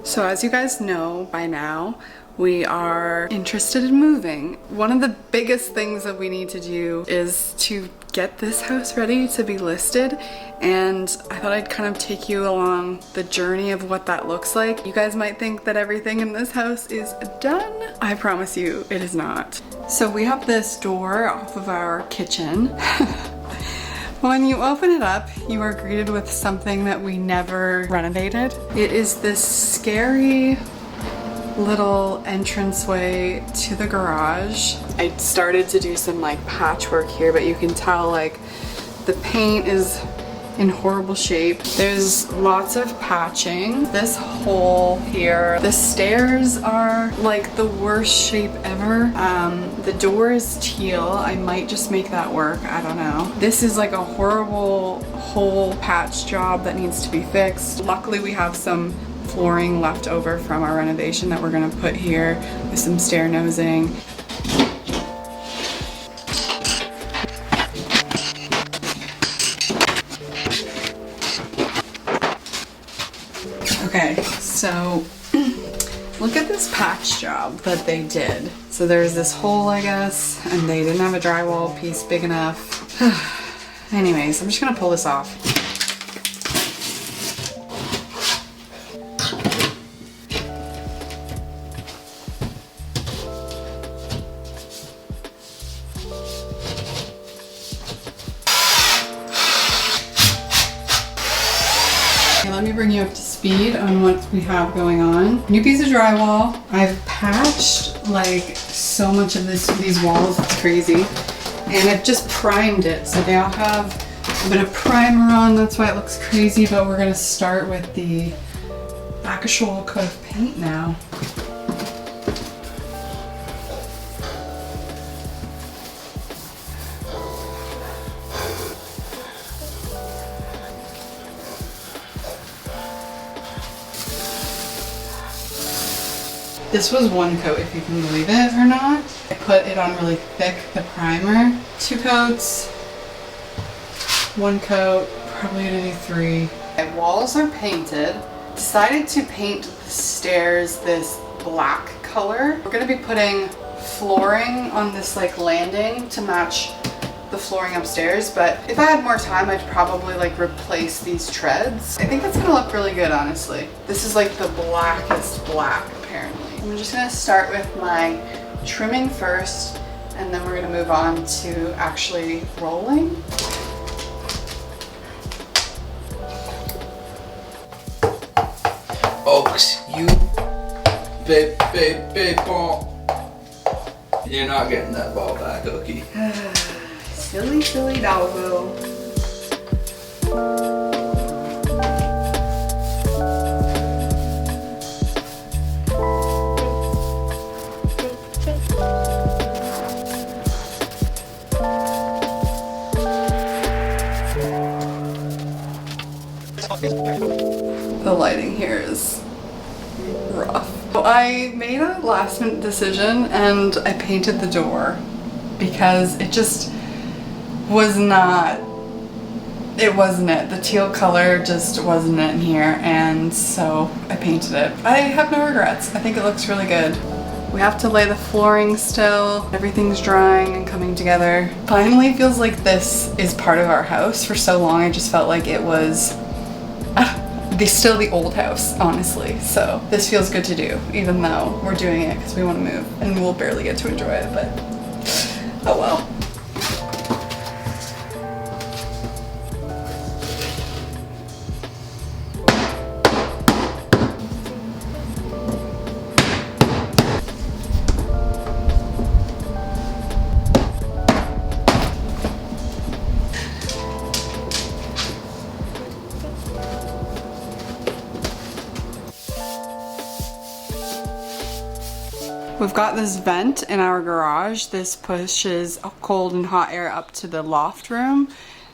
So as you guys know by now, we are interested in moving. One of the biggest things that we need to do is to get this house ready to be listed, and I thought I'd kind of take you along the journey of what that looks like. You guys might think that everything in this house is done. I promise you it is not. So we have this door off of our kitchen. When you open it up, you are greeted with something that we never renovated. It is this scary little entranceway to the garage. I started to do some like patchwork here, but you can tell like the paint is in horrible shape. There's lots of patching. This hole here, the stairs are like the worst shape ever. The door is teal. I might just make that work, I don't know. This is like a horrible hole patch job that needs to be fixed. Luckily we have some flooring left over from our renovation that we're gonna put here with some stair nosing. Okay, so look at this patch job that they did. So there's this hole, I guess, and they didn't have a drywall piece big enough. Anyways, I'm just gonna pull this off. Let me bring you up to speed on what we have going on. New piece of drywall. I've patched like so much of these walls, it's crazy. And I've just primed it. So they all have a bit of primer on, that's why it looks crazy, but we're gonna start with the actual coat of paint now. This was one coat, if you can believe it or not. I put it on really thick, the primer. 2 coats, 1 coat, probably gonna do 3. My walls are painted. Decided to paint the stairs this black color. We're gonna be putting flooring on this like landing to match the flooring upstairs, but if I had more time, I'd probably like replace these treads. I think that's gonna look really good, honestly. This is like the blackest black, apparently. I'm just gonna start with my trimming first, and then we're gonna move on to actually rolling. Folks, you big ball. You're not getting that ball back, Cookie. Silly, silly doggo. The lighting here is rough. So I made a last minute decision and I painted the door because it just was not, it wasn't it. The teal color just wasn't it in here, and so I painted it. I have no regrets. I think it looks really good. We have to lay the flooring still. Everything's drying and coming together. Finally feels like this is part of our house. For so long I just felt like it was still the old house, honestly. So this feels good to do, even though we're doing it because we want to move and we'll barely get to enjoy it, but oh well. We've got this vent in our garage. This pushes cold and hot air up to the loft room,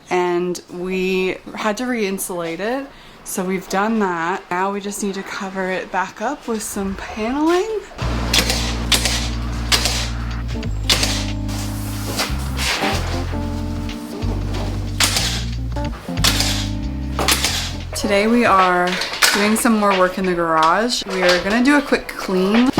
and we had to re-insulate it. So we've done that. Now we just need to cover it back up with some paneling. Today we are doing some more work in the garage. We are gonna do a quick clean.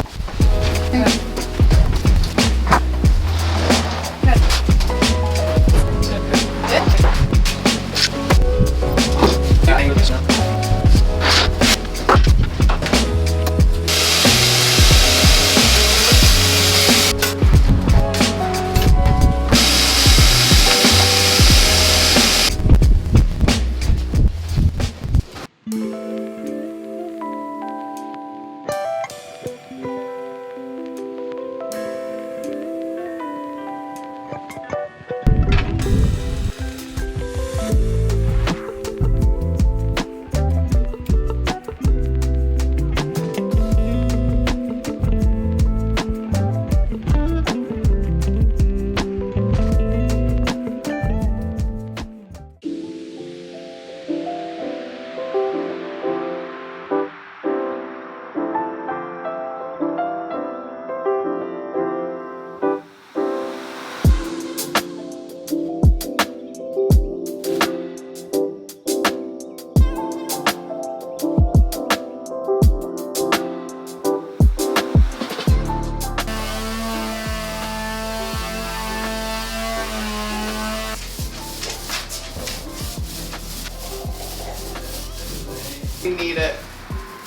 You need it.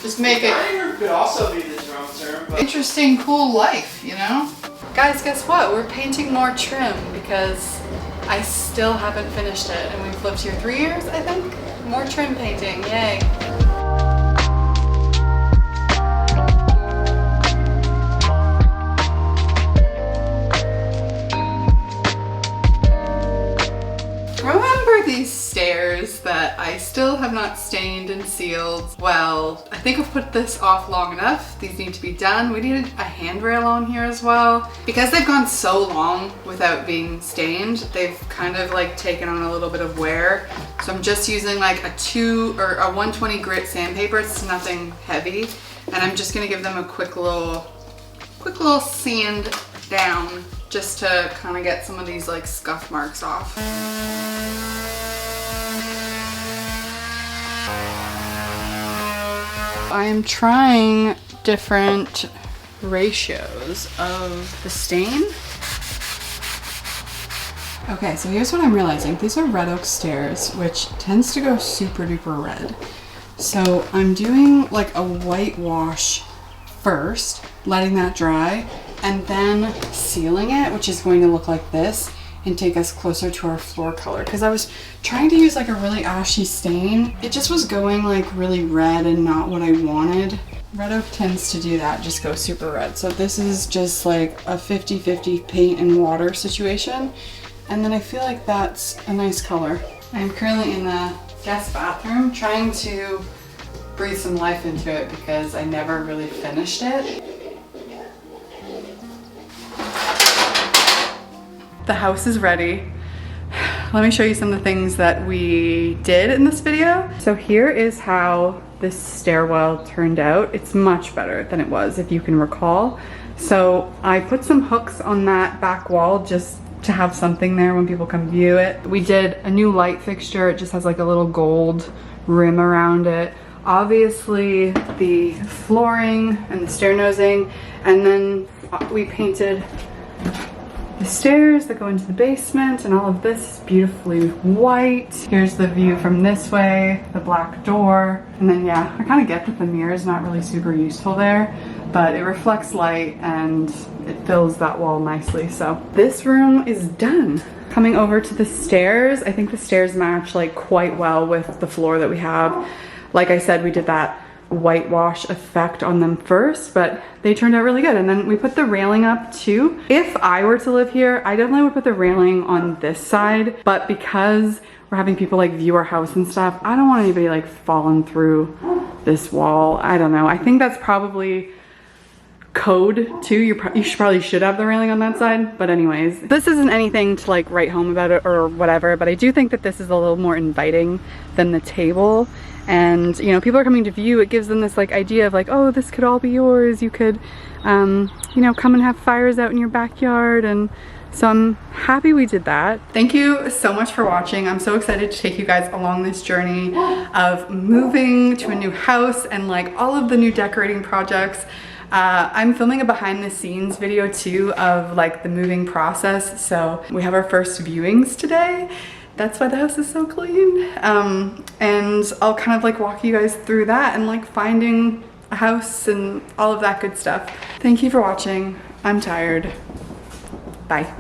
Just make it. Could also be the drum term, but interesting, cool life, you know? Guys, guess what? We're painting more trim because I still haven't finished it, and we've lived here 3 years, I think. More trim painting, yay. Remember these stairs that I still have not stained and sealed? Well, I think I've put this off long enough. These need to be done. We needed a handrail on here as well. Because they've gone so long without being stained, they've kind of like taken on a little bit of wear. So I'm just using like a 120 grit sandpaper. It's nothing heavy. And I'm just gonna give them a quick little sand down just to kind of get some of these like scuff marks off. I am trying different ratios of the stain. Okay, so here's what I'm realizing. These are red oak stairs, which tends to go super duper red. So I'm doing like a whitewash first, letting that dry, and then sealing it, which is going to look like this and take us closer to our floor color. Because I was trying to use like a really ashy stain. It just was going like really red and not what I wanted. Red oak tends to do that, just go super red. So this is just like a 50-50 paint and water situation. And then I feel like that's a nice color. I'm currently in the guest bathroom trying to breathe some life into it because I never really finished it. The house is ready. Let me show you some of the things that we did in this video. So here is how this stairwell turned out. It's much better than it was, if you can recall. So I put some hooks on that back wall just to have something there when people come view it. We did a new light fixture. It just has like a little gold rim around it. Obviously the flooring and the stair nosing, and then we painted the stairs that go into the basement, and all of this is beautifully white. Here's the view from this way, the black door. And then yeah, I kind of get that the mirror is not really super useful there, but it reflects light and it fills that wall nicely. So this room is done. Coming over to the stairs, I think the stairs match like quite well with the floor that we have. Like I said, we did that whitewash effect on them first, but they turned out really good. And then we put the railing up too. If I were to live here, I definitely would put the railing on this side, but because we're having people like view our house and stuff, I don't want anybody like falling through this wall. I don't know. I think that's probably code too. You probably should have the railing on that side, but anyways, this isn't anything to like write home about it or whatever, but I do think that this is a little more inviting than the table. And you know, people are coming to view, it gives them this like idea of like, oh, this could all be yours. You could, you know, come and have fires out in your backyard. And so I'm happy we did that. Thank you so much for watching. I'm so excited to take you guys along this journey of moving to a new house and like all of the new decorating projects. I'm filming a behind the scenes video too of like the moving process. So we have our first viewings today. That's why the house is so clean. And I'll kind of like walk you guys through that and like finding a house and all of that good stuff. Thank you for watching. I'm tired. Bye.